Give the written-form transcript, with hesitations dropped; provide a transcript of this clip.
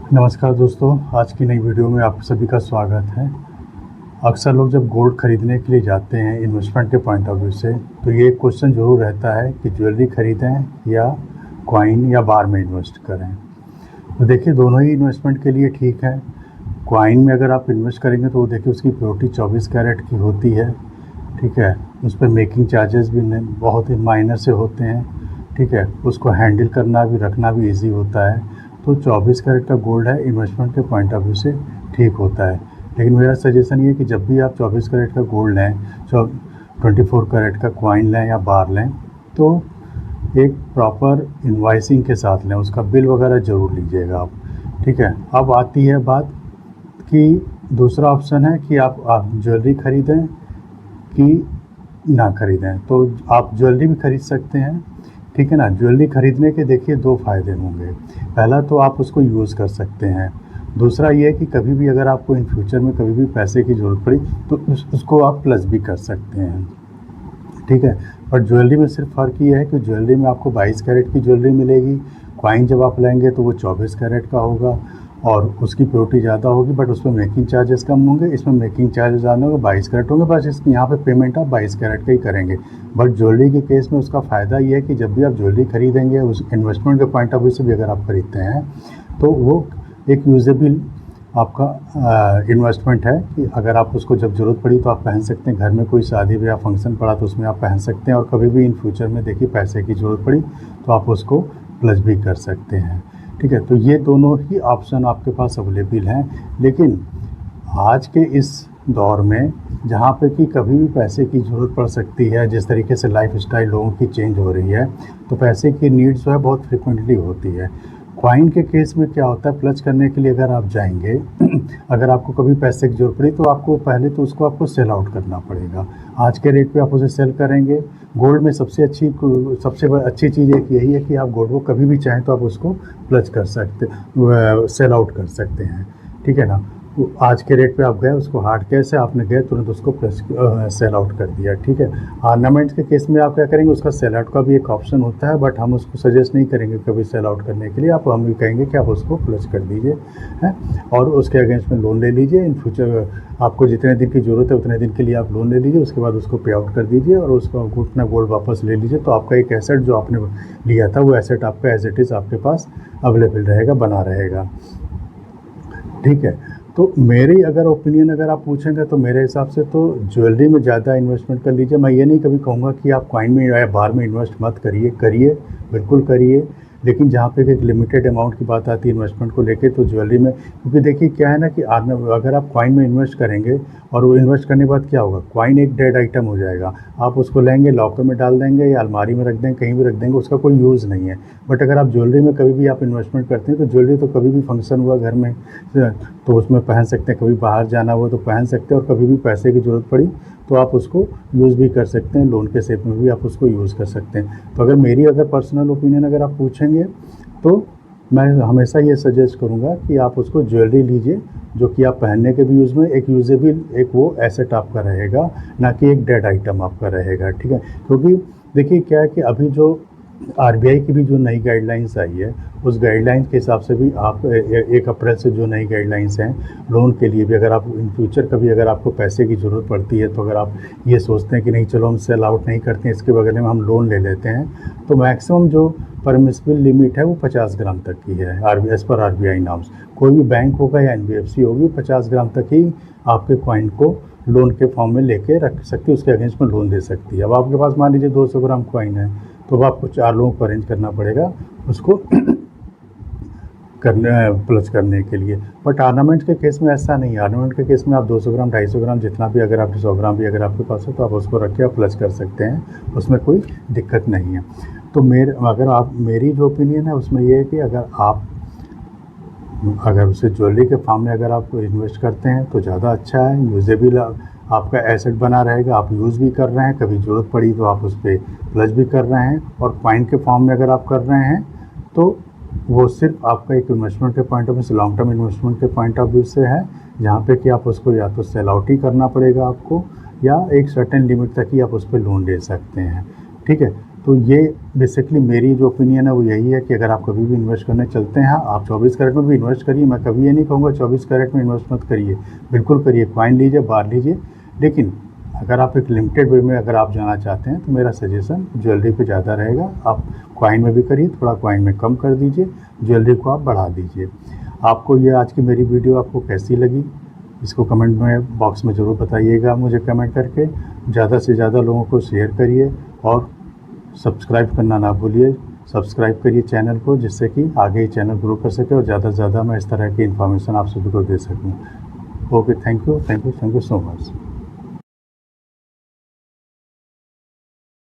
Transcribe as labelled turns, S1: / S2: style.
S1: नमस्कार दोस्तों, आज की नई वीडियो में आप सभी का स्वागत है। अक्सर लोग जब गोल्ड ख़रीदने के लिए जाते हैं इन्वेस्टमेंट के पॉइंट ऑफ व्यू से, तो ये एक क्वेश्चन ज़रूर रहता है कि ज्वेलरी ख़रीदें या कॉइन या बार में इन्वेस्ट करें। तो देखिए, दोनों ही इन्वेस्टमेंट के लिए ठीक है। कॉइन में अगर आप इन्वेस्ट करेंगे तो वो देखिए उसकी प्योरिटी 24 कैरेट की होती है, ठीक है। उस पर मेकिंग चार्जेस भी बहुत ही माइनर से होते हैं, ठीक है। उसको हैंडल करना भी रखना भी ईजी होता है। तो 24 कैरेट का गोल्ड है, इन्वेस्टमेंट के पॉइंट ऑफ व्यू से ठीक होता है। लेकिन मेरा सजेशन ये है कि जब भी आप 24 कैरेट का गोल्ड लें, 24 कैरेट का कॉइन लें या बार लें, तो एक प्रॉपर इनवॉइसिंग के साथ लें, उसका बिल वगैरह ज़रूर लीजिएगा आप, ठीक है। अब आती है बात कि दूसरा ऑप्शन है कि आप ज्वेलरी ख़रीदें कि ना ख़रीदें। तो आप ज्वेलरी भी ख़रीद सकते हैं, ठीक है ना। ज्वेलरी ख़रीदने के देखिए दो फ़ायदे होंगे। पहला तो आप उसको यूज़ कर सकते हैं, दूसरा ये है कि कभी भी अगर आपको इन फ्यूचर में कभी भी पैसे की ज़रूरत पड़ी तो उसको आप प्लस भी कर सकते हैं, ठीक है। पर ज्वेलरी में सिर्फ फ़र्क ये है कि ज्वेलरी में आपको 22 कैरेट की ज्वेलरी मिलेगी, कॉइन जब आप लेंगे तो वो 24 कैरेट का होगा और उसकी प्योरिटी ज़्यादा होगी, बट उसमें मेकिंग चार्जेस कम होंगे। इसमें मेकिंग चार्जेस ज़्यादा होंगे, 22 कैरेट होंगे, बस इसकी यहाँ पे पेमेंट आप 22 कैरेट का ही करेंगे। बट ज्वेलरी के केस में उसका फ़ायदा ये है कि जब भी आप ज्वेलरी ख़रीदेंगे, उस इन्वेस्टमेंट के पॉइंट ऑफ व्यू से भी अगर आप ख़रीदते हैं तो वो एक यूजेबल आपका इन्वेस्टमेंट है कि अगर आप उसको जब ज़रूरत पड़ी तो आप पहन सकते हैं। घर में कोई शादी या फंक्शन पड़ा तो उसमें आप पहन सकते हैं, और कभी भी इन फ्यूचर में देखिए पैसे की ज़रूरत पड़ी तो आप उसको प्लस भी कर सकते हैं, ठीक है। तो ये दोनों ही ऑप्शन आपके पास अवेलेबल हैं। लेकिन आज के इस दौर में जहाँ पे कि कभी भी पैसे की ज़रूरत पड़ सकती है, जिस तरीके से लाइफ स्टाइल लोगों की चेंज हो रही है, तो पैसे की नीड्स जो है बहुत फ्रिक्वेंटली होती है। कॉइन के केस में क्या होता है, प्लस करने के लिए अगर आप जाएंगे अगर आपको कभी पैसे की ज़रूरत पड़ी तो आपको पहले तो उसको आपको सेल आउट करना पड़ेगा। आज के रेट पे आप उसे सेल करेंगे। गोल्ड में सबसे अच्छी चीज़ एक यही है कि आप गोल्ड को कभी भी चाहें तो आप उसको प्लस कर सकते, सेल आउट कर सकते हैं, ठीक है ना। आज के रेट पे आप गए, उसको हार्ड कैश है, आपने गए तुरंत उसको प्लस सेल आउट कर दिया, ठीक है। ऑर्नामेंट्स के केस में आप क्या करेंगे, उसका सेल आउट का भी एक ऑप्शन होता है, बट हम उसको सजेस्ट नहीं करेंगे कभी सेल आउट करने के लिए। हम भी कहेंगे कि आप उसको प्लस कर दीजिए हैं, और उसके अगेंस्ट में लोन ले लीजिए। इन फ्यूचर आपको जितने दिन की ज़रूरत है उतने दिन के लिए आप लोन ले लीजिए, उसके बाद उसको पे आउट कर दीजिए और उसको उतना गोल्ड वापस ले लीजिए। तो आपका एक एसेट जो आपने लिया था वो एसेट आपका एज इट इज़ आपके पास अवेलेबल रहेगा, बना रहेगा, ठीक है। तो मेरी अगर ओपिनियन अगर आप पूछेंगे तो मेरे हिसाब से तो ज्वेलरी में ज़्यादा इन्वेस्टमेंट कर लीजिए। मैं ये नहीं कभी कहूँगा कि आप कॉइन में या बार में इन्वेस्ट मत करिए, बिल्कुल करिए। लेकिन जहाँ पे एक लिमिटेड अमाउंट की बात आती है इन्वेस्टमेंट को लेके, तो ज्वेलरी में, क्योंकि देखिए क्या है ना कि अगर आप कॉइन में इन्वेस्ट करेंगे और वो इन्वेस्ट करने के बाद क्या होगा, कॉइन एक डेड आइटम हो जाएगा। आप उसको लेंगे, लॉकर में डाल देंगे या अलमारी में रख देंगे, कहीं भी रख देंगे, उसका कोई यूज़ नहीं है। बट अगर आप ज्वेलरी में कभी भी आप इन्वेस्टमेंट करते हैं तो ज्वेलरी तो कभी भी फंक्शन हुआ घर में तो उसमें पहन सकते हैं, कभी बाहर जाना हुआ तो पहन सकते हैं, और कभी भी पैसे की ज़रूरत पड़ी तो आप उसको यूज़ भी कर सकते हैं। लोन के शेप में भी आप उसको यूज़ कर सकते हैं। तो अगर मेरी पर्सनल ओपिनियन अगर आप पूछेंगे तो मैं हमेशा ये सजेस्ट करूँगा कि आप उसको ज्वेलरी लीजिए, जो कि आप पहनने के भी यूज़ में एक यूजेबल एक वो एसेट आपका रहेगा, ना कि एक डेड आइटम आपका रहेगा, ठीक है। क्योंकि देखिए क्या है कि अभी जो आरबीआई की भी जो नई गाइडलाइंस आई है, उस गाइडलाइंस के हिसाब से भी आप 1 अप्रैल से जो नई गाइडलाइंस हैं लोन के लिए भी, अगर आप इन फ्यूचर कभी अगर आपको पैसे की ज़रूरत पड़ती है, तो अगर आप ये सोचते हैं कि नहीं चलो हम सेल आउट नहीं करते हैं, इसके बदले में हम लोन ले लेते हैं, तो मैक्सिमम जो परमिसिबल लिमिट है वो 50 ग्राम तक की है एज़ पर आरबीआई नॉर्म्स। कोई भी बैंक होगा या एनबीएफसी होगी 50 ग्राम तक ही आपके कॉइन को लोन के फॉर्म में लेके रख सकती है, उसके अगेंस्ट में लोन दे सकती है। अब आपके पास मान लीजिए 200 ग्राम कॉइन है, तो अब आपको 4 लोगों को अरेंज करना पड़ेगा उसको प्लस करने के लिए। बट ऑर्नामेंट के केस में ऐसा नहीं है। ऑर्नामेंट के केस में आप 200 ग्राम 250 ग्राम जितना भी, अगर आप 100 ग्राम भी अगर आपके पास है तो आप उसको रख के आप प्लस कर सकते हैं, उसमें कोई दिक्कत नहीं है। तो मेरी जो ओपिनियन है उसमें ये है कि अगर उसे ज्वेलरी के फॉर्म में अगर आप इन्वेस्ट करते हैं तो ज़्यादा अच्छा है, यूजेबल आपका एसेट बना रहेगा, आप यूज़ भी कर रहे हैं, कभी ज़रूरत पड़ी तो आप उस पर प्लस भी कर रहे हैं। और कॉइन के फॉर्म में अगर आप कर रहे हैं तो वो सिर्फ आपका एक इन्वेस्टमेंट के पॉइंट ऑफ व्यू से, लॉन्ग टर्म इन्वेस्टमेंट के पॉइंट ऑफ व्यू से है, जहाँ पे कि आप उसको या तो सेल आउट ही करना पड़ेगा आपको, या एक सर्टेन लिमिट तक ही आप उस पर लोन ले सकते हैं, ठीक है। तो ये बेसिकली मेरी जो ओपिनियन है वो यही है कि अगर आप कभी भी इन्वेस्ट करने चलते हैं, आप 24 कैरेट में भी इन्वेस्ट करिए। मैं कभी ये नहीं कहूँगा 24 कैरेट में इन्वेस्ट मत करिए, बिल्कुल करिए, कॉइन लीजिए, बार लीजिए। लेकिन अगर आप एक लिमिटेड वे में अगर आप जाना चाहते हैं तो मेरा सजेशन ज्वेलरी पे ज़्यादा रहेगा। आप कॉइन में भी करिए, थोड़ा कॉइन में कम कर दीजिए, ज्वेलरी को आप बढ़ा दीजिए। आपको ये आज की मेरी वीडियो आपको कैसी लगी, इसको कमेंट में बॉक्स में ज़रूर बताइएगा मुझे कमेंट करके। ज़्यादा से ज़्यादा लोगों को शेयर करिए और सब्सक्राइब करना ना भूलिए। सब्सक्राइब करिए चैनल को, जिससे कि आगे ही चैनल ग्रो कर सके और ज़्यादा से ज़्यादा मैं इस तरह की इन्फॉर्मेशन आप सभी को दे सकूँ। Okay, thank you so much.